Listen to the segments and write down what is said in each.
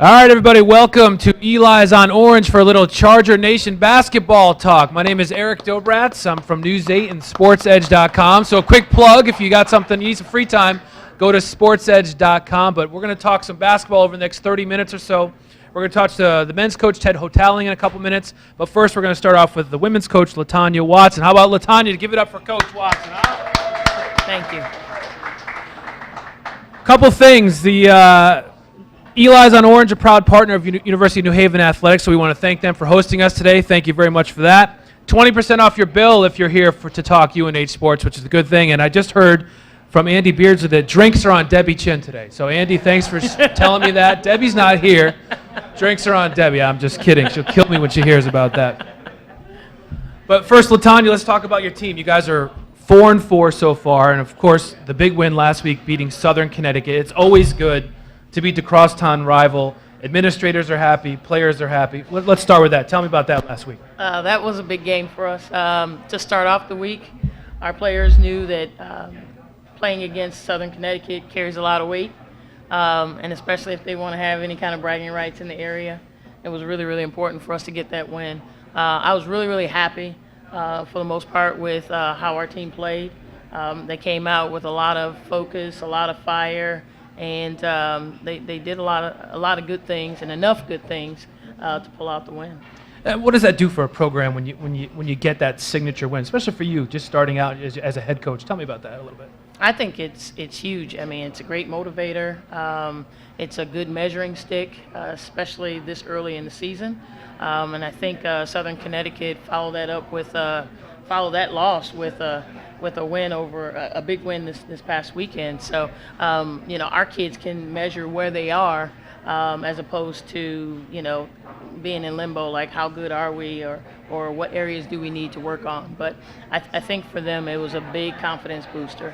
All right, everybody, welcome to Eli's on Orange for a little Charger Nation basketball talk. My name is Erik Dobratz. I'm from News 8 and SportsEdge.com. So a quick plug, if you got something, you need some free time, go to SportsEdge.com. But we're going to talk some basketball over the next 30 minutes or so. We're going to talk to the men's coach, Ted Hotaling, in a couple minutes. But first, we're going to start off with the women's coach, LaToynya Watson. How about LaToynya to give it up for Coach Watson? Huh? Thank you. Couple things. Eli's on Orange, a proud partner of University of New Haven Athletics, so we want to thank them for hosting us today. Thank you very much for that. 20% off your bill if you're here to talk UNH sports, which is a good thing. And I just heard from Andy Beardsley that drinks are on Debbie Chin today. So, Andy, thanks for telling me that. Debbie's not here. Drinks are on Debbie. I'm just kidding. She'll kill me when she hears about that. But first, LaToynya, let's talk about your team. You guys are 4-4 so far, and, of course, the big win last week beating Southern Connecticut. It's always good to beat the crosstown rival. Administrators are happy, players are happy. Let's start with that. Tell me about that last week. That was a big game for us. To start off the week, our players knew that playing against Southern Connecticut carries a lot of weight, and especially if they want to have any kind of bragging rights in the area. It was really, really important for us to get that win. I was really, really happy for the most part with how our team played. They came out with a lot of focus, a lot of fire, and they did a lot of good things and enough good things to pull out the win. What does that do for a program when you get that signature win, especially for you, just starting out as a head coach? Tell me about that a little bit. I think it's huge. I mean, it's a great motivator. It's a good measuring stick, especially this early in the season. And I think Southern Connecticut followed that loss with a win over a big win this past weekend. So, our kids can measure where they are as opposed to, being in limbo, like how good are we or what areas do we need to work on. But I think for them it was a big confidence booster.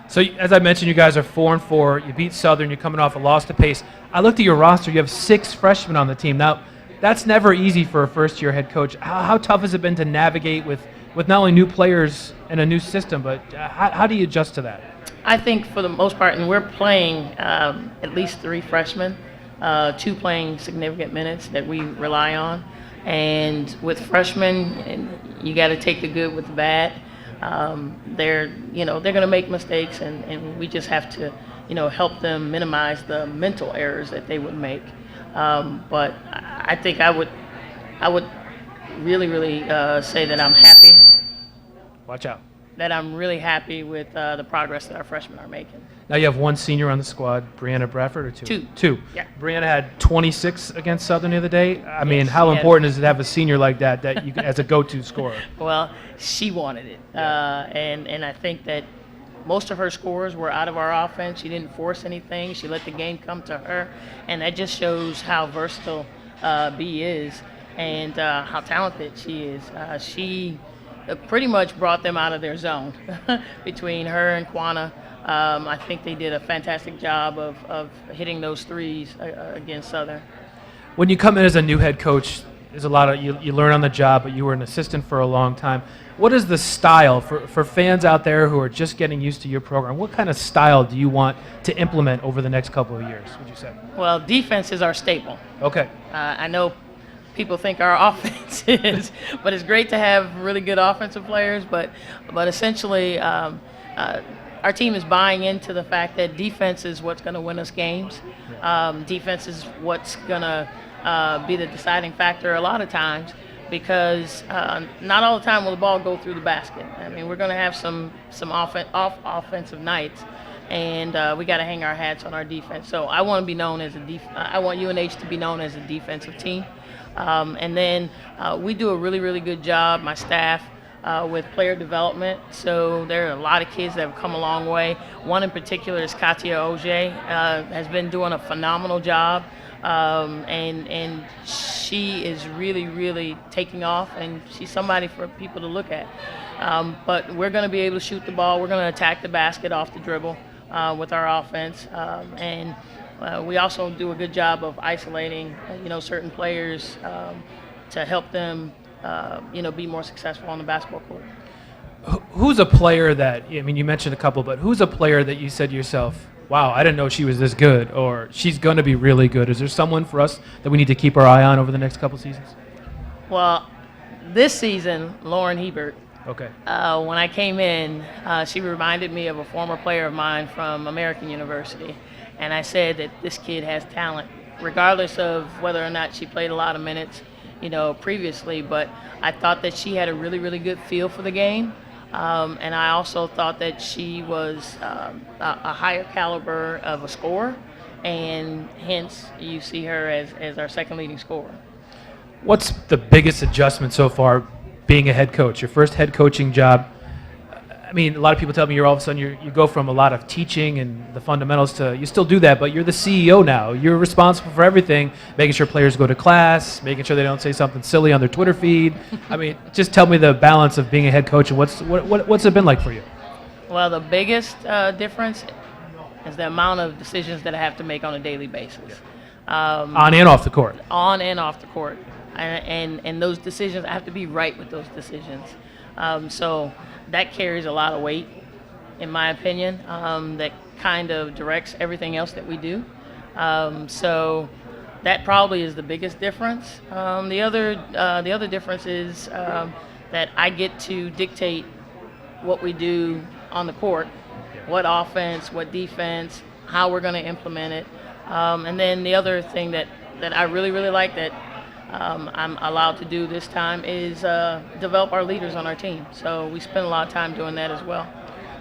So, as I mentioned, you guys are 4-4. You beat Southern. You're coming off a loss to Pace. I looked at your roster. You have 6 freshmen on the team. Now, that's never easy for a first-year head coach. How tough has it been to navigate with not only new players and a new system, but how do you adjust to that? I think for the most part, and we're playing at least 3 freshmen, 2 playing significant minutes that we rely on. And with freshmen, you got to take the good with the bad. They're going to make mistakes, and we just have to, help them minimize the mental errors that they would make. But I think I would really, really say that I'm happy. Watch out. That I'm really happy with the progress that our freshmen are making. Now you have 1 senior on the squad, Brianna Bradford, or 2? 2. Yeah. Brianna had 26 against Southern the other day. I mean, how important is it to have a senior like that you as a go-to scorer? Well, she wanted it, and I think that most of her scores were out of our offense. She didn't force anything. She let the game come to her, and that just shows how versatile B is and how talented she is. She pretty much brought them out of their zone between her and Quana. I think they did a fantastic job of hitting those threes against Southern. When you come in as a new head coach, there's a lot of you learn on the job, but you were an assistant for a long time. What is the style for fans out there who are just getting used to your program? What kind of style do you want to implement over the next couple of years, would you say? Well, defense is our staple. Okay. I know people think our offense is, but it's great to have really good offensive players. But essentially, our team is buying into the fact that defense is what's going to win us games. Defense is what's going to be the deciding factor a lot of times, because not all the time will the ball go through the basket. I mean, we're going to have some offensive nights, and we got to hang our hats on our defense. So I want to be known as I want UNH to be known as a defensive team. And then we do a really, really good job, my staff, with player development. So there are a lot of kids that have come a long way. One in particular is Katia Oje, has been doing a phenomenal job. And she is really, really taking off, and she's somebody for people to look at. But we're going to be able to shoot the ball. We're going to attack the basket off the dribble with our offense. And we also do a good job of isolating, certain players to help them, be more successful on the basketball court. Who's a player that, you mentioned a couple, but who's a player that you said to yourself, wow, I didn't know she was this good, or she's going to be really good? Is there someone for us that we need to keep our eye on over the next couple seasons? Well, this season, Lauren Hebert. Okay. When I came in, she reminded me of a former player of mine from American University. And I said that this kid has talent, regardless of whether or not she played a lot of minutes, previously. But I thought that she had a really, really good feel for the game. And I also thought that she was a higher caliber of a scorer. And hence, you see her as our second leading scorer. What's the biggest adjustment so far being a head coach, your first head coaching job? I mean, a lot of people tell me you're all of a sudden you go from a lot of teaching and the fundamentals to, you still do that, but you're the CEO now. You're responsible for everything, making sure players go to class, making sure they don't say something silly on their Twitter feed. I mean, just tell me the balance of being a head coach and what's it been like for you? Well, the biggest difference is the amount of decisions that I have to make on a daily basis. On and off the court. On and off the court. And those decisions, I have to be right with those decisions. So that carries a lot of weight, in my opinion, that kind of directs everything else that we do. So that probably is the biggest difference. The other difference is that I get to dictate what we do on the court, what offense, what defense, how we're going to implement it. And then the other thing that I really, really like that I'm allowed to do this time is develop our leaders on our team. So we spend a lot of time doing that as well.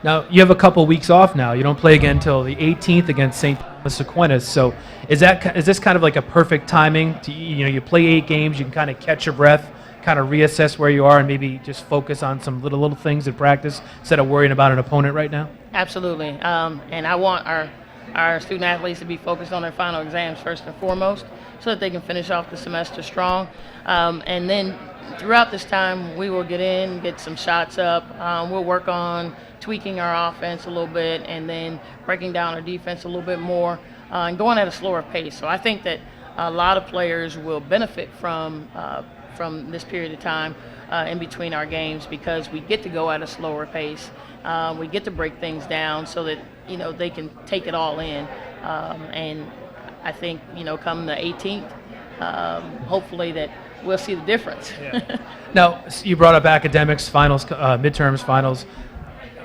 Now, you have a couple weeks off now. You don't play again until the 18th against St. Thomas Aquinas. So is this kind of like a perfect timing? You play 8 games, you can kind of catch your breath, kind of reassess where you are, and maybe just focus on some little things in practice instead of worrying about an opponent right now? Absolutely. And I want our student athletes to be focused on their final exams first and foremost, so that they can finish off the semester strong. And then throughout this time, we will get some shots up. We'll work on tweaking our offense a little bit and then breaking down our defense a little bit more and going at a slower pace. So I think that a lot of players will benefit from this period of time in between our games, because we get to go at a slower pace. We get to break things down so that they can take it all in. And I think, come the 18th, hopefully that we'll see the difference. Yeah. Now, you brought up academics, finals, midterms, finals.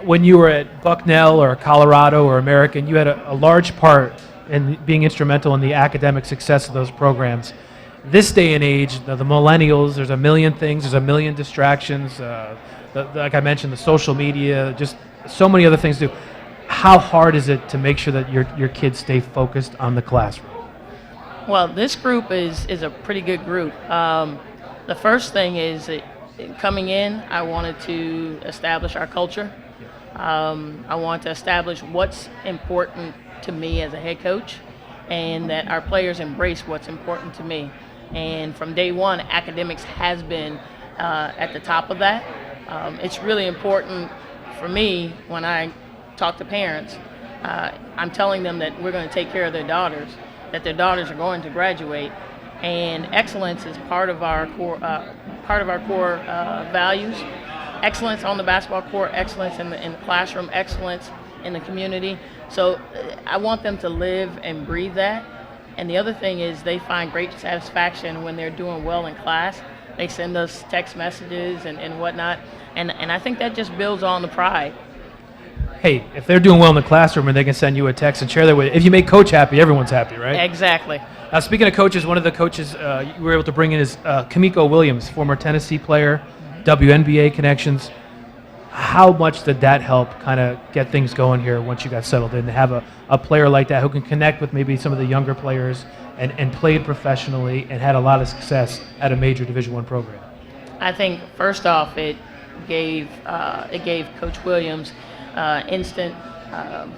When you were at Bucknell or Colorado or American, you had a large part in being instrumental in the academic success of those programs. This day and age, the millennials, there's a million things, there's a million distractions. Like I mentioned, the social media, just so many other things to do. How hard is it to make sure that your kids stay focused on the classroom? Well, this group is a pretty good group. The first thing is that coming in, I wanted to establish our culture. I want to establish what's important to me as a head coach, and that our players embrace what's important to me. And from day one, academics has been at the top of that. It's really important for me when I talk to parents. I'm telling them that we're going to take care of their daughters, that their daughters are going to graduate, and excellence is part of our core values. Excellence on the basketball court, excellence in the classroom, excellence in the community. So I want them to live and breathe that. And the other thing is they find great satisfaction when they're doing well in class. They send us text messages and whatnot. And I think that just builds on the pride. Hey, if they're doing well in the classroom and they can send you a text and share that with you, if you make coach happy, everyone's happy, right? Exactly. Now, speaking of coaches, one of the coaches you were able to bring in is Kamiko Williams, former Tennessee player, WNBA connections. How much did that help kind of get things going here once you got settled in, to have a player like that who can connect with maybe some of the younger players and played professionally and had a lot of success at a major Division I program? I think first off, it gave Coach Williams instant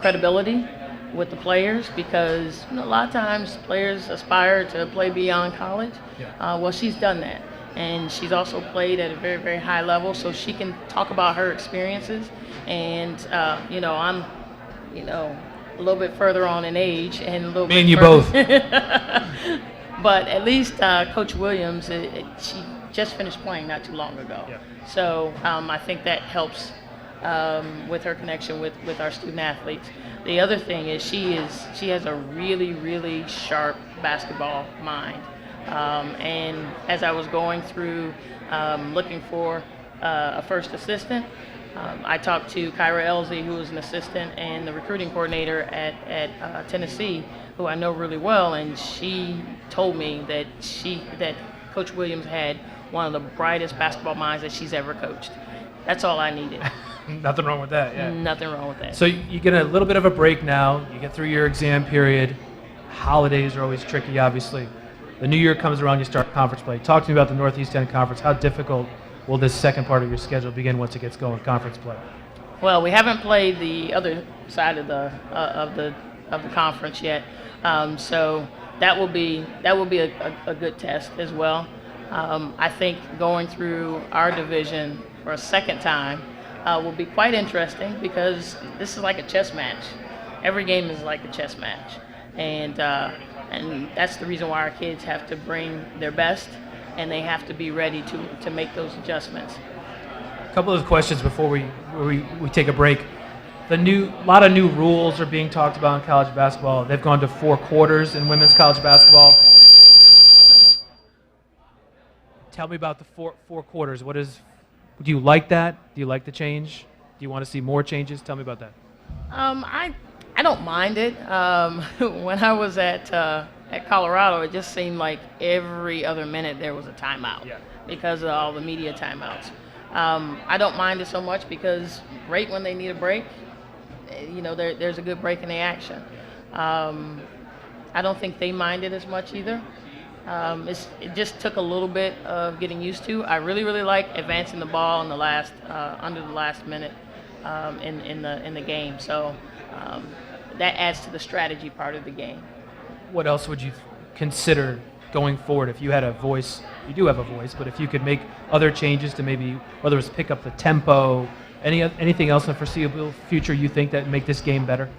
credibility with the players, because a lot of times players aspire to play beyond college. Well, she's done that. And she's also played at a very, very high level, so she can talk about her experiences. And, I'm, a little bit further on in age and a little bit. Me and you both. But at least Coach Williams, she just finished playing not too long ago. So I think that helps with her connection with our student athletes. The other thing is she has a really, really sharp basketball mind. And as I was going through looking for a first assistant, I talked to Kyra Elsie, who was an assistant and the recruiting coordinator at Tennessee, who I know really well, and she told me that Coach Williams had one of the brightest basketball minds that she's ever coached. That's all I needed. Nothing wrong with that, yeah. Nothing wrong with that. So you get a little bit of a break now. You get through your exam period. Holidays are always tricky, obviously. The new year comes around, you start conference play. Talk to me about the Northeast 10 Conference. How difficult will this second part of your schedule begin once it gets going, conference play? Well, we haven't played the other side of the conference yet, so that will be a good test as well. I think going through our division for a second time will be quite interesting because this is like a chess match. Every game is like a chess match, and that's the reason why our kids have to bring their best, and they have to be ready to make those adjustments. A couple of questions before we take a break. A lot of new rules are being talked about in college basketball. They've gone to 4 quarters in women's college basketball. Tell me about the four quarters. Do you like that? Do you like the change? Do you want to see more changes? Tell me about that. I don't mind it. When I was at Colorado, it just seemed like every other minute there was a timeout because of all the media timeouts. I don't mind it so much because right when they need a break, there's a good break in the action. I don't think they mind it as much either. It just took a little bit of getting used to. I really, really like advancing the ball in the last under the last minute in the game. So that adds to the strategy part of the game. What else would you consider going forward if you had a voice? You do have a voice, but if you could make other changes to maybe whether it's pick up the tempo, anything else in the foreseeable future you think that make this game better?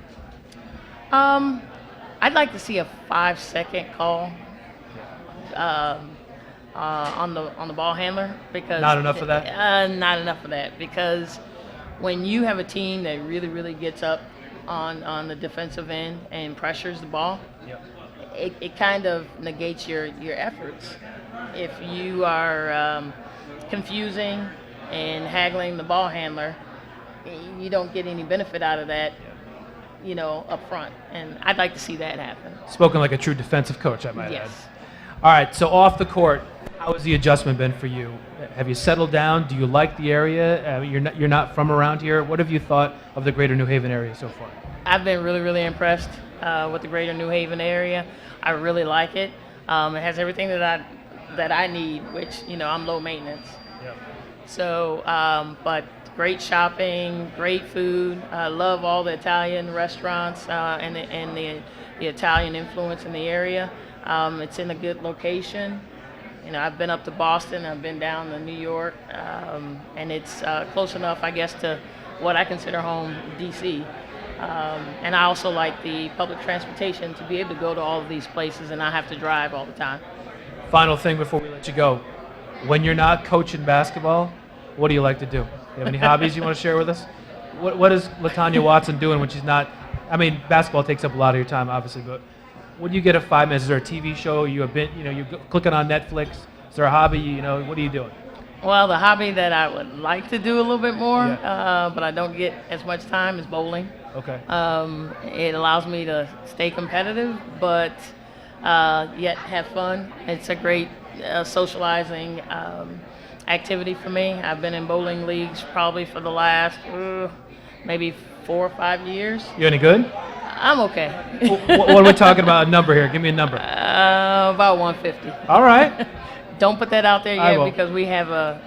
I'd like to see a 5-second call on the ball handler because not enough of that. Not enough of that because when you have a team that really, really gets up on the defensive end and pressures the ball, it kind of negates your efforts. If you are confusing and haggling the ball handler, you don't get any benefit out of that, up front. And I'd like to see that happen. Spoken like a true defensive coach, I might add. Yes. All right, so off the court, how has the adjustment been for you? Have you settled down? Do you like the area? You're not from around here. What have you thought of the greater New Haven area so far? I've been really, really impressed with the greater New Haven area. I really like it. It has everything that I need, which, I'm low maintenance. Yep. So, but great shopping, great food. I love all the Italian restaurants and the Italian influence in the area. It's in a good location. I've been up to Boston, I've been down to New York, and it's close enough, I guess, to what I consider home, D.C. And I also like the public transportation to be able to go to all of these places and not have to drive all the time. Final thing before we let you go. When you're not coaching basketball, what do you like to do? You have any hobbies you want to share with us? What is LaToynya Watson doing when she's not? I mean, basketball takes up a lot of your time, obviously, but when you get a 5 minutes, is there a TV show? You're clicking on Netflix. Is there a hobby? What are you doing? Well, the hobby that I would like to do a little bit more, but I don't get as much time, is bowling. Okay. It allows me to stay competitive, but yet have fun. It's a great socializing activity for me. I've been in bowling leagues probably for the last maybe 4 or 5 years. You any good? I'm okay. What are we talking about? A number here. Give me a number. About 150. All right. Don't put that out there I yet won't. because we have a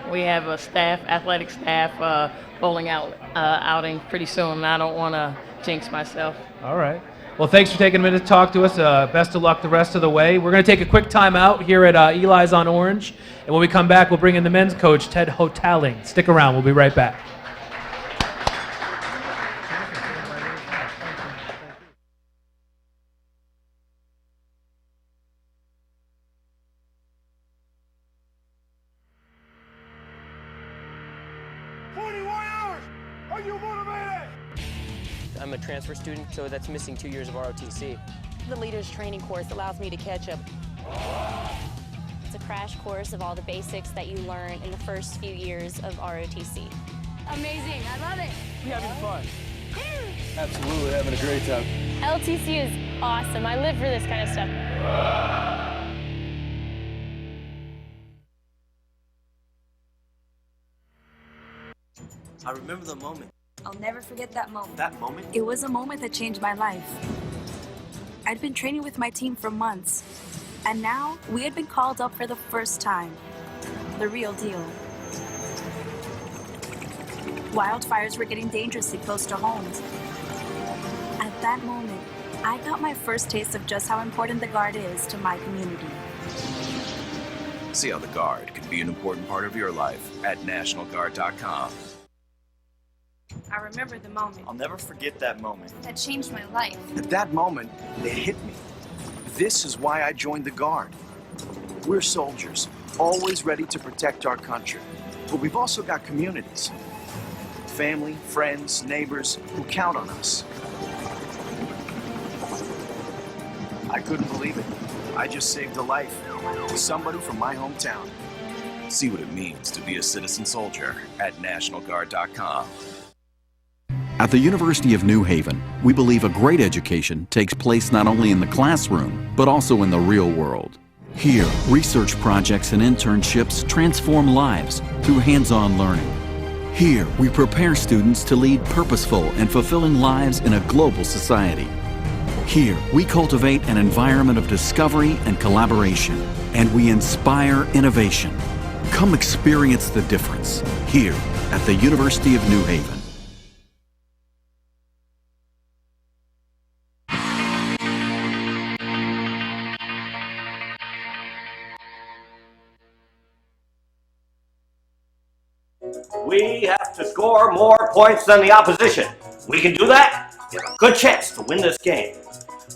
athletic staff bowling outing pretty soon, and I don't want to jinx myself. All right. Well, thanks for taking a minute to talk to us. Best of luck the rest of the way. We're going to take a quick time out here at Eli's on Orange, and when we come back, we'll bring in the men's coach, Ted Hotaling. Stick around. We'll be right back. Are you motivated? I'm a transfer student, so that's missing 2 years of ROTC. The Leaders Training course allows me to catch up. It's a crash course of all the basics that you learn in the first few years of ROTC. Amazing, I love it. You having fun? Absolutely, having a great time. LTC is awesome. I live for this kind of stuff. I remember the moment. I'll never forget that moment. That moment? It was a moment that changed my life. I'd been training with my team for months, and now we had been called up for the first time. The real deal. Wildfires were getting dangerously close to homes. At that moment, I got my first taste of just how important the Guard is to my community. See how the Guard can be an important part of your life at NationalGuard.com. I remember the moment. I'll never forget that moment. That changed my life. At that moment, it hit me. This is why I joined the Guard. We're soldiers, always ready to protect our country. But we've also got communities. Family, friends, neighbors who count on us. I couldn't believe it. I just saved a life to somebody from my hometown. See what it means to be a citizen soldier at NationalGuard.com. At the University of New Haven, we believe a great education takes place not only in the classroom, but also in the real world. Here, research projects and internships transform lives through hands-on learning. Here, we prepare students to lead purposeful and fulfilling lives in a global society. Here, we cultivate an environment of discovery and collaboration, and we inspire innovation. Come experience the difference here at the University of New Haven. We have to score more points than the opposition. We can do that. We have a good chance to win this game.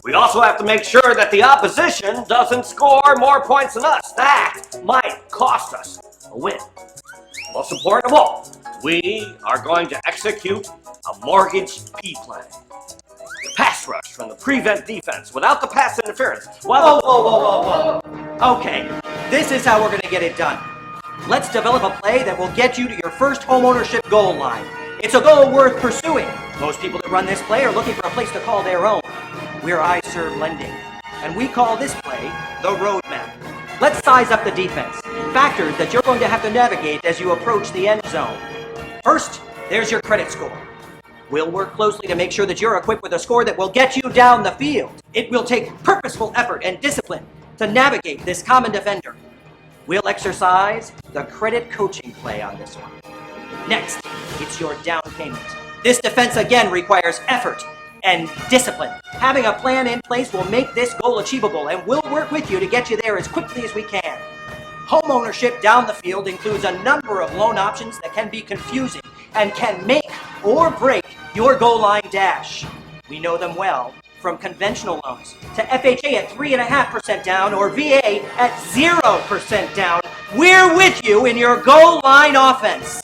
We also have to make sure that the opposition doesn't score more points than us. That might cost us a win. Most important of all, we are going to execute a mortgaged P plan. The pass rush from the prevent defense without the pass interference. Whoa. Okay, this is how we're going to get it done. Let's develop a play that will get you to your first homeownership goal line. It's a goal worth pursuing. Most people that run this play are looking for a place to call their own. We're I-Serve Lending, and we call this play the roadmap. Let's size up the defense. Factors that you're going to have to navigate as you approach the end zone. First, there's your credit score. We'll work closely to make sure that you're equipped with a score that will get you down the field. It will take purposeful effort and discipline to navigate this common defender. We'll exercise the credit coaching play on this one. Next, it's your down payment. This defense again requires effort and discipline. Having a plan in place will make this goal achievable, and we'll work with you to get you there as quickly as we can. Home ownership down the field includes a number of loan options that can be confusing and can make or break your goal line dash. We know them well, from conventional loans to FHA at 3.5% down or VA at 0% down. We're with you in your goal line offense.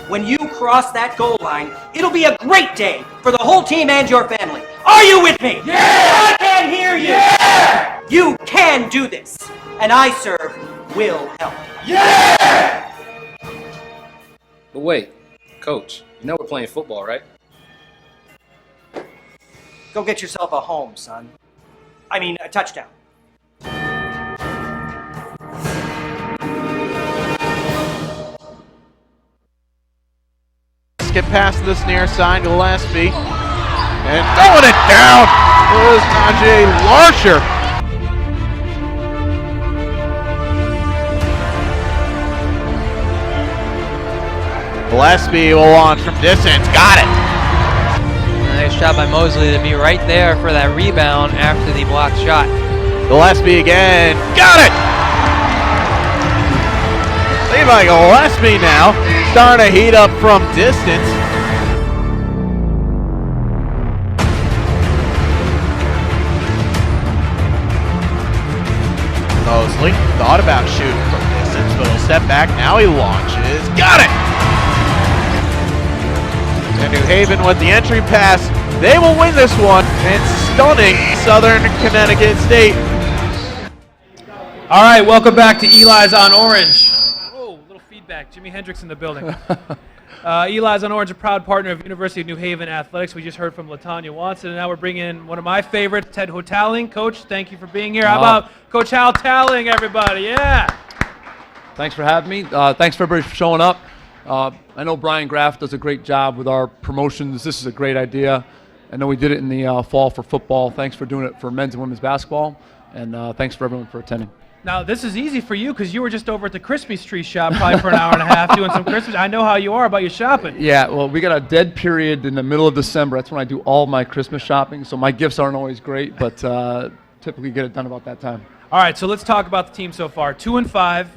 When you cross that goal line, it'll be a great day for the whole team and your family. Are you with me? Yeah! I can hear you! Yeah! You can do this, and I-Serve will help. Yeah! But wait, Coach, you know we're playing football, right? Go get yourself a home, son. I mean, a touchdown. Get past this near side to Gillespie. And throwing it down was Najee Larcher. Gillespie will launch from distance. Got it. Nice job by Mosley to be right there for that rebound after the blocked shot. Gillespie again. Got it! Levi Gillespie now starting to heat up from distance. Mosley thought about shooting from distance, but he'll step back. Now he launches. Got it! And New Haven with the entry pass. They will win this one and stunning Southern Connecticut State. All right, welcome back to Eli's on Orange. Oh, little feedback. Jimi Hendrix in the building. Eli's on Orange, a proud partner of University of New Haven Athletics. We just heard from LaToynya Watson, and now we're bringing in one of my favorites, Ted Hotaling. Coach, thank you for being here. How about Coach Hotaling, everybody? Yeah. Thanks for having me. Thanks for everybody for showing up. I know Brian Graff does a great job with our promotions. This is a great idea. I know we did it in the fall for football. Thanks for doing it for men's and women's basketball, and thanks for everyone for attending. Now, this is easy for you because you were just over at the Christmas tree shop probably for an hour and a half doing some Christmas. I know how you are about your shopping. Yeah, well, we got a dead period in the middle of December. That's when I do all my Christmas shopping, so my gifts aren't always great, but typically get it done about that time. All right, so let's talk about the team so far. 2-5.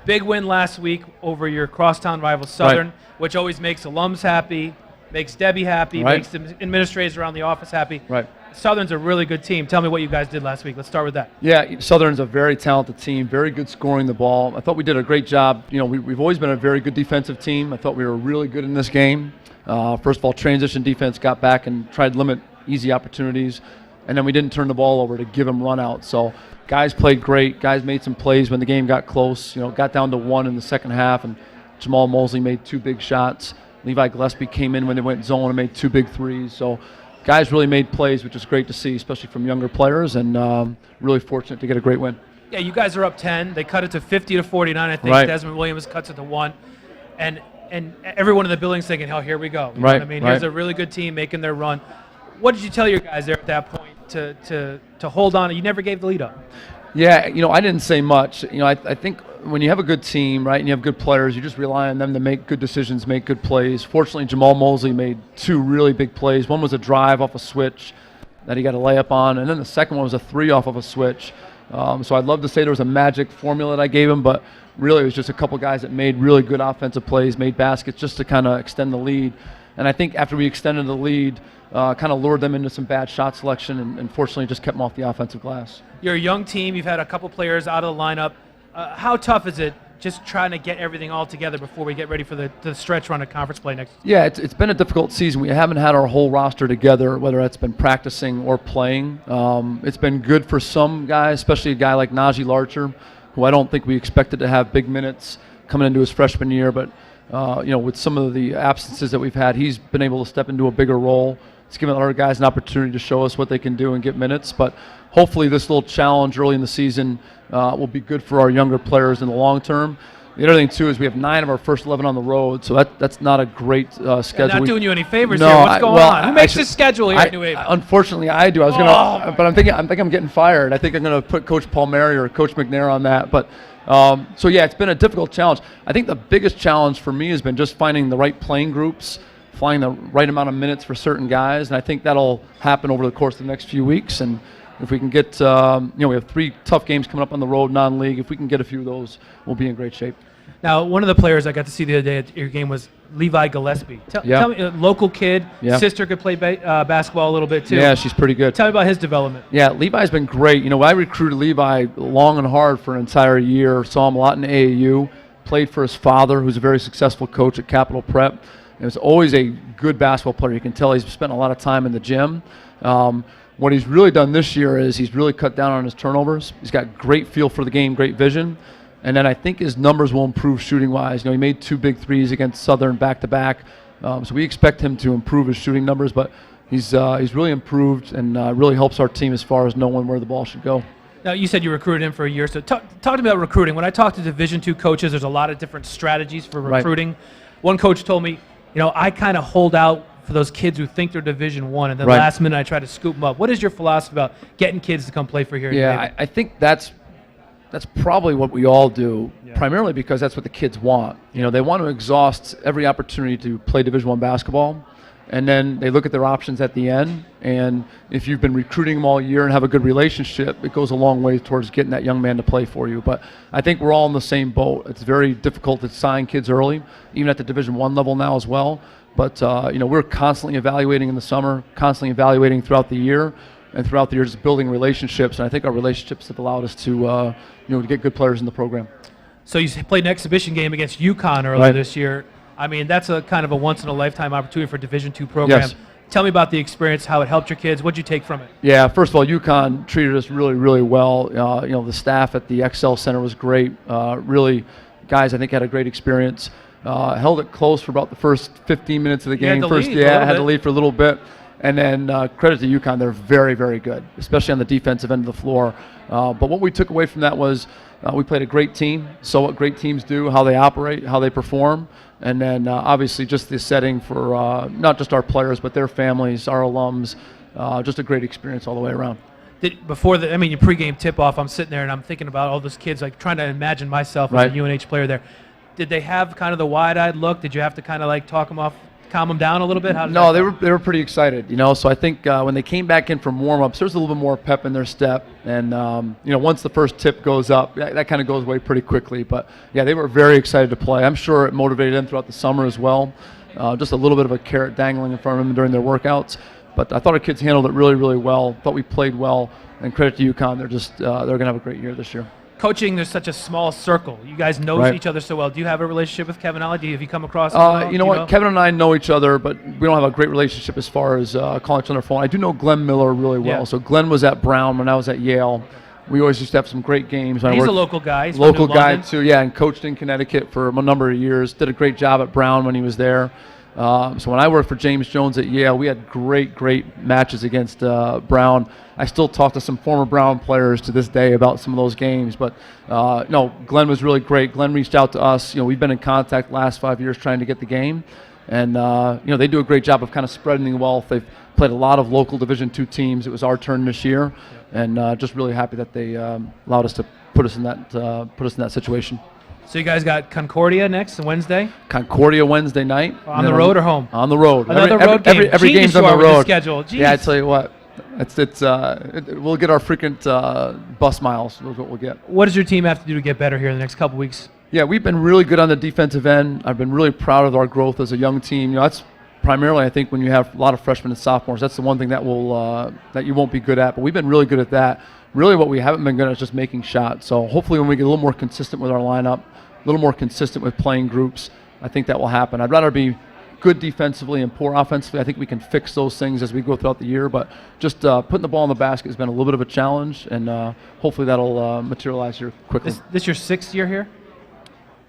Big win last week over your crosstown rival Southern, which always makes alums happy, makes Debbie happy, makes the administrators around the office happy. Right. Southern's a really good team. Tell me what you guys did last week. Let's start with that. Yeah, Southern's a very talented team, very good scoring the ball. I thought we did a great job. You know, we've always been a very good defensive team. I thought we were really good in this game. First of all, transition defense got back and tried to limit easy opportunities, and then we didn't turn the ball over to give them run out. So guys played great. Guys made some plays when the game got close. You know, got down to 1 in the second half, and Jamal Mosley made 2 big shots. Levi Gillespie came in when they went zone and made 2 big threes. So guys really made plays, which is great to see, especially from younger players, and really fortunate to get a great win. Yeah, you guys are up 10. They cut it to 50-49, I think. Right. Desmond Williams cuts it to 1. And everyone in the building's thinking, oh, here we go. You know Right, what I mean? right. Here's a really good team making their run. What did you tell your guys there at that point to hold on? You never gave the lead up. Yeah, you know, I didn't say much. You know, I think when you have a good team, right, and you have good players, you just rely on them to make good decisions, make good plays. Fortunately, Jamal Mosley made 2 really big plays. One was a drive off a switch that he got a layup on, and then the second one was a 3 off of a switch. So I'd love to say there was a magic formula that I gave him, but really it was just a couple guys that made really good offensive plays, made baskets just to kind of extend the lead. And I think after we extended the lead, kind of lured them into some bad shot selection and fortunately just kept them off the offensive glass. You're a young team. You've had a couple players out of the lineup. How tough is it just trying to get everything all together before we get ready for the stretch run of conference play next? Yeah, it's been a difficult season. We haven't had our whole roster together, whether that's been practicing or playing. It's been good for some guys, especially a guy like Najee Larcher, who I don't think we expected to have big minutes coming into his freshman year, but you know, with some of the absences that we've had, he's been able to step into a bigger role. It's given other guys an opportunity to show us what they can do and get minutes. But hopefully this little challenge early in the season will be good for our younger players in the long term. The other thing, too, is we have 9 of our first 11 on the road, so that's not a great schedule. Not doing you any favors here. What's going on? Who makes this schedule here at New Haven? Unfortunately, I do. I was but I think I'm getting fired. I think I'm going to put Coach Palmieri or Coach McNair on that. But so yeah, it's been a difficult challenge. I think the biggest challenge for me has been just finding the right playing groups, finding the right amount of minutes for certain guys, and I think that'll happen over the course of the next few weeks. And if we can get, you know, we have 3 tough games coming up on the road, non-league. If we can get a few of those, we'll be in great shape. Now, one of the players I got to see the other day at your game was Levi Gillespie. Tell me, a local kid, sister could play basketball a little bit too. Yeah, she's pretty good. Tell me about his development. Yeah, Levi's been great. You know, I recruited Levi long and hard for an entire year, saw him a lot in AAU, played for his father, who's a very successful coach at Capital Prep. And was always a good basketball player. You can tell he's spent a lot of time in the gym. What he's really done this year is he's really cut down on his turnovers. He's got great feel for the game, great vision. And then I think his numbers will improve shooting-wise. You know, he made 2 big threes against Southern back-to-back. So we expect him to improve his shooting numbers, but he's really improved and really helps our team as far as knowing where the ball should go. Now, you said you recruited him for a year, so talk to me about recruiting. When I talk to Division II coaches, there's a lot of different strategies for recruiting. Right. One coach told me, you know, I kind of hold out for those kids who think they're Division I, and then last minute I try to scoop them up. What is your philosophy about getting kids to come play for here? Yeah, I think that's probably what we all do, primarily because that's what the kids want. You know, they want to exhaust every opportunity to play Division I basketball, and then they look at their options at the end, and if you've been recruiting them all year and have a good relationship, it goes a long way towards getting that young man to play for you. But I think we're all in the same boat. It's very difficult to sign kids early, even at the Division I level now as well. But, you know, we're constantly evaluating in the summer, constantly evaluating throughout the year, and throughout the year just building relationships. And I think our relationships have allowed us to, you know, to get good players in the program. So you played an exhibition game against UConn earlier this year. I mean, that's a kind of a once-in-a-lifetime opportunity for a Division II program. Yes. Tell me about the experience, how it helped your kids. What'd you take from it? Yeah, first of all, UConn treated us really, really well. The staff at the Excel Center was great. Really, guys, I think had a great experience. Held it close for about the first 15 minutes of the game. Had to lead for a little bit. And then credit to UConn, they're very, very good, especially on the defensive end of the floor. But what we took away from that was we played a great team, saw what great teams do, how they operate, how they perform. And then obviously just the setting for not just our players, but their families, our alums. Just a great experience all the way around. Your pregame tip-off, I'm sitting there and I'm thinking about all those kids, like trying to imagine myself as a UNH player there. Did they have kind of the wide-eyed look? Did you have to kind of like talk them off, calm them down a little bit? No, they were pretty excited, So I think when they came back in from warm-ups, there's a little bit more pep in their step. And, once the first tip goes up, that kind of goes away pretty quickly. But, yeah, they were very excited to play. I'm sure it motivated them throughout the summer as well. Just a little bit of a carrot dangling in front of them during their workouts. But I thought our kids handled it really, really well. Thought we played well. And credit to UConn, they're going to have a great year this year. Coaching, there's such a small circle. You guys know each other so well. Do you have a relationship with Kevin Ollie? Have you come across him? You know what? Kevin and I know each other, but we don't have a great relationship as far as calling each other on the phone. I do know Glenn Miller really well. Yeah. So Glenn was at Brown when I was at Yale. We always used to have some great games. He's a local guy. He's local from New guy, London. too, yeah, and coached in Connecticut for a number of years. Did a great job at Brown when he was there. So when I worked for James Jones at Yale, we had great matches against Brown. I still talk to some former Brown players to this day about some of those games. But no, Glenn was really great. Glenn reached out to us. We've been in contact the last 5 years trying to get the game. And, they do a great job of kind of spreading the wealth. They've played a lot of local Division II teams. It was our turn this year. And just really happy that they allowed us to put us in that situation. So you guys got Concordia next Wednesday? Concordia Wednesday night. On the road or home? On the road. Another road game. Every game's on the road. Schedule. Yeah, I tell you what. We'll get our frequent bus miles. That's what we'll get. What does your team have to do to get better here in the next couple weeks? Yeah, we've been really good on the defensive end. I've been really proud of our growth as a young team. That's primarily, I think, when you have a lot of freshmen and sophomores. That's the one thing that you won't be good at. But we've been really good at that. Really, what we haven't been good at is just making shots. So hopefully, when we get a little more consistent with our lineup, a little more consistent with playing groups, I think that will happen. I'd rather be good defensively and poor offensively. I think we can fix those things as we go throughout the year, but just putting the ball in the basket has been a little bit of a challenge, and hopefully that'll materialize here quickly. This your 6th year here?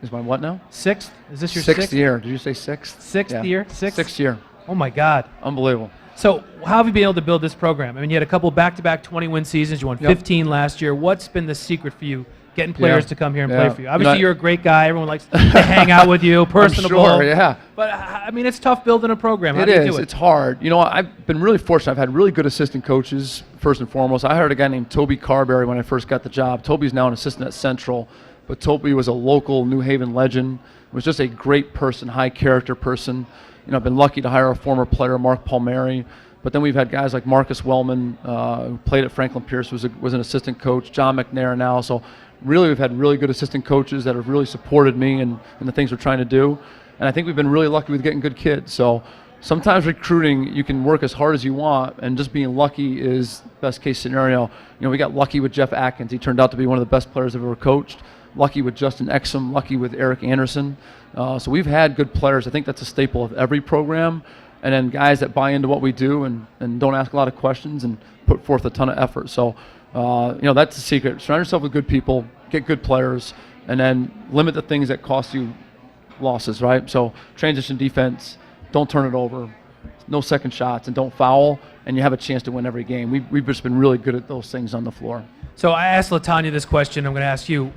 Is my what now? 6th? Is this your 6th year? Did you say 6th? 6th year? 6th year. Oh my God. Unbelievable. So how have you been able to build this program? I mean, you had a couple back-to-back 20-win seasons. You won 15 last year. What's been the secret for you getting players to come here and play for you? Obviously, you're a great guy. Everyone likes to hang out with you, personable. I'm sure, yeah. But, I mean, it's tough building a program. How It do you is. do it? It's hard. I've been really fortunate. I've had really good assistant coaches, first and foremost. I hired a guy named Toby Carberry when I first got the job. Toby's now an assistant at Central, but Toby was a local New Haven legend. Was just a great person, high-character person. I've been lucky to hire a former player, Mark Palmieri. But then we've had guys like Marcus Wellman, who played at Franklin Pierce, was an assistant coach, John McNair now. So really we've had really good assistant coaches that have really supported me and the things we're trying to do. And I think we've been really lucky with getting good kids. So sometimes recruiting, you can work as hard as you want, and just being lucky is best case scenario. We got lucky with Jeff Atkins. He turned out to be one of the best players I've ever coached. Lucky with Justin Exum, lucky with Eric Anderson. So we've had good players. I think that's a staple of every program. And then guys that buy into what we do and don't ask a lot of questions and put forth a ton of effort. So, that's the secret. Surround yourself with good people, get good players, and then limit the things that cost you losses, right? So transition defense, don't turn it over, no second shots, and don't foul, and you have a chance to win every game. We've just been really good at those things on the floor. So I asked LaToynya this question. I'm going to ask you.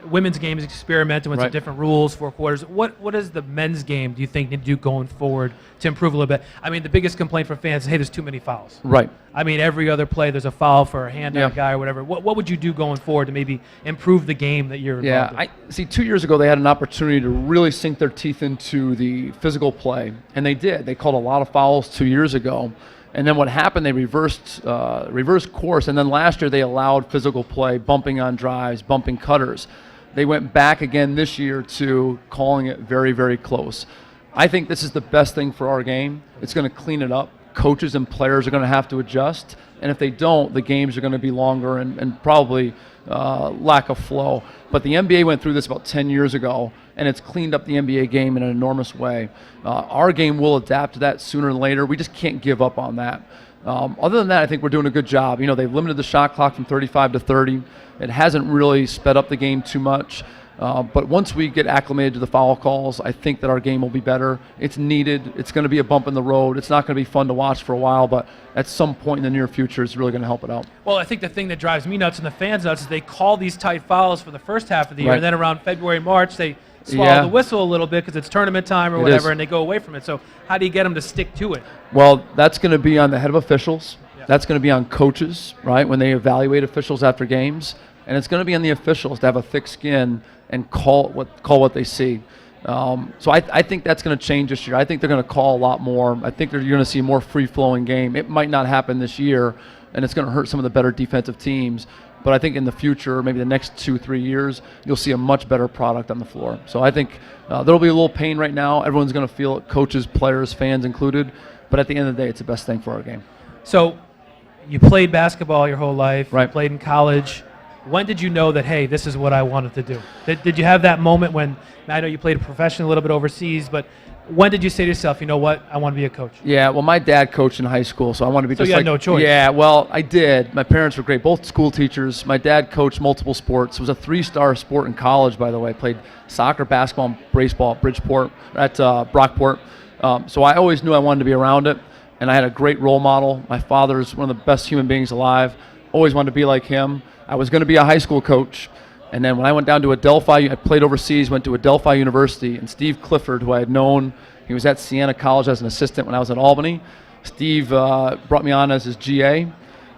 Women's game is experimenting with some different rules, 4 quarters. What is the men's game do you think need to do going forward to improve a little bit? I mean, the biggest complaint from fans is, hey, there's too many fouls. Right. I mean, every other play there's a foul for a hand on a guy or whatever. What would you do going forward to maybe improve the game that you're involved in? I see 2 years ago they had an opportunity to really sink their teeth into the physical play, and they did. They called a lot of fouls 2 years ago. And then what happened, they reversed course, and then last year they allowed physical play, bumping on drives, bumping cutters. They went back again this year to calling it very, very close. I think this is the best thing for our game. It's going to clean it up. coaches and players are going to have to adjust. And if they don't, the games are going to be longer and probably lack of flow. But the NBA went through this about 10 years ago, and it's cleaned up the NBA game in an enormous way. Our game will adapt to that sooner than later. We just can't give up on that. Other than that, I think we're doing a good job. You know, they've limited the shot clock from 35 to 30. It hasn't really sped up the game too much. But once we get acclimated to the foul calls, I think that our game will be better. It's needed. It's going to be a bump in the road. It's not going to be fun to watch for a while, but at some point in the near future, it's really going to help it out. Well, I think the thing that drives me nuts and the fans nuts is they call these tight fouls for the first half of the year, and then around February, March, they swallow the whistle a little bit because it's tournament time or whatever, and they go away from it. So how do you get them to stick to it? Well, that's going to be on the head of officials. Yeah. That's going to be on coaches, right, when they evaluate officials after games. And it's going to be on the officials to have a thick skin and call what they see. So I think that's going to change this year. I think they're going to call a lot more. I think you're going to see a more free-flowing game. It might not happen this year, and it's going to hurt some of the better defensive teams. But I think in the future, maybe the next 2-3 years, you'll see a much better product on the floor. So I think there'll be a little pain right now. Everyone's going to feel it, coaches, players, fans included. But at the end of the day, it's the best thing for our game. So you played basketball your whole life. Right. You played in college. When did you know that, hey, this is what I wanted to do? Did you have that moment when, I know you played professionally a little bit overseas, but when did you say to yourself, you know what, I want to be a coach? Yeah, well, my dad coached in high school, so I wanted to be so just you like... had no choice. Yeah, well, I did. My parents were great, both school teachers. My dad coached multiple sports. It was a 3-star sport in college, by the way. I played soccer, basketball, and baseball at Brockport. So I always knew I wanted to be around it, and I had a great role model. My father's one of the best human beings alive. Always wanted to be like him. I was going to be a high school coach, and then when I went down to Adelphi, I played overseas, went to Adelphi University, and Steve Clifford, who I had known, he was at Siena College as an assistant when I was at Albany. Steve brought me on as his GA,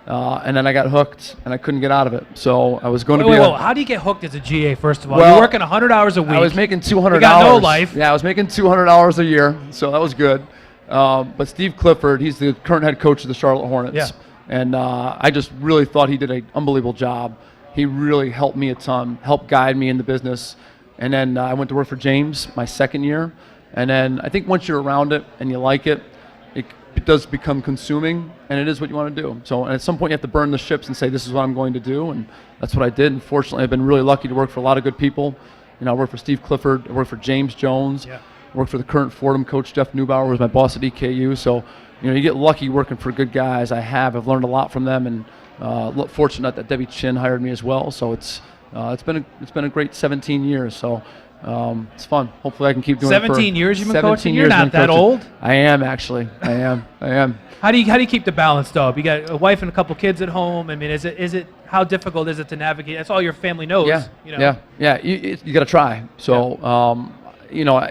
and then I got hooked, and I couldn't get out of it. So I was going to be how do you get hooked as a GA, first of all? Well, you're working 100 hours a week. I was making $200. You got no life. Yeah, I was making $200 a year, so that was good. But Steve Clifford, he's the current head coach of the Charlotte Hornets. Yeah. And I just really thought he did an unbelievable job. He really helped me a ton, helped guide me in the business. And then I went to work for James my second year. And then I think once you're around it and you like it, it does become consuming, and it is what you want to do. So at some point you have to burn the ships and say, this is what I'm going to do. And that's what I did. And fortunately, I've been really lucky to work for a lot of good people. You know, I worked for Steve Clifford. I worked for James Jones. Yeah. I worked for the current Fordham coach, Jeff Neubauer, who was my boss at EKU. So, you know, you get lucky working for good guys. I've learned a lot from them, and fortunate that Debbie Chin hired me as well. So it's been a great 17 years. So it's fun. Hopefully, I can keep doing 17 years you've been 17 coaching. Years You're not that old. I am actually. I am. How do you keep the balance though? You got a wife and a couple kids at home. I mean, is it how difficult is it to navigate? That's all your family knows. Yeah. You know? Yeah. You got to try. So. You know,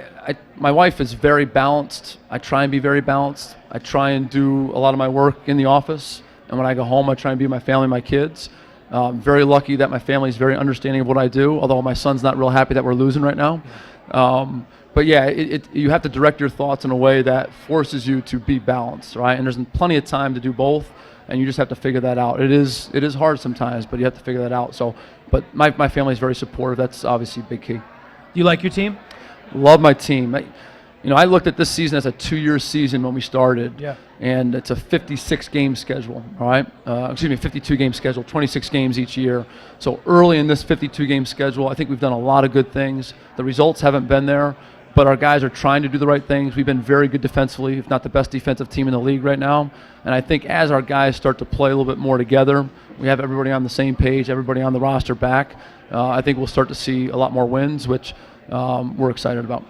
my wife is very balanced. I try and be very balanced. I try and do a lot of my work in the office, and when I go home, I try and be with my family, my kids. I'm very lucky that my family is very understanding of what I do, although my son's not real happy that we're losing right now. But yeah, you have to direct your thoughts in a way that forces you to be balanced, right? And there's plenty of time to do both, and you just have to figure that out. It is hard sometimes, but you have to figure that out. So, but my family is very supportive. That's obviously a big key. Do you like your team? Love my team. I looked at this season as a 2-year season when we started. Yeah. And it's a 56-game schedule, all right? 52-game schedule, 26 games each year. So early in this 52-game schedule, I think we've done a lot of good things. The results haven't been there, but our guys are trying to do the right things. We've been very good defensively, if not the best defensive team in the league right now. And I think as our guys start to play a little bit more together, we have everybody on the same page, everybody on the roster back, I think we'll start to see a lot more wins, which we're excited about.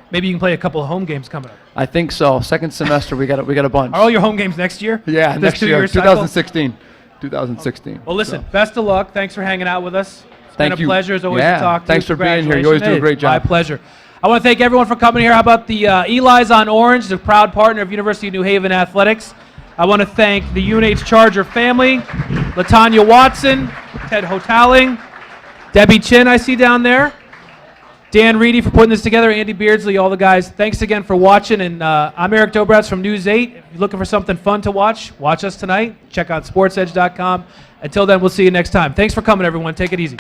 Maybe you can play a couple of home games coming up. I think so. Second semester, we got a bunch. Are all your home games next year? Yeah, next year, 2016. 2016. Well, listen, best of luck. Thanks for hanging out with us. It's been a pleasure as always to talk to you. Thanks for being here. You always do a great job. My pleasure. I want to thank everyone for coming here. How about the Eli's on Orange, the proud partner of University of New Haven Athletics. I want to thank the UNH Charger family, LaToynya Watson, Ted Hotaling, Debbie Chin I see down there, Dan Reedy for putting this together, Andy Beardsley, all the guys. Thanks again for watching, and I'm Erik Dobratz from News 8. If you're looking for something fun to watch us tonight. Check out sportsedge.com. Until then, we'll see you next time. Thanks for coming, everyone. Take it easy.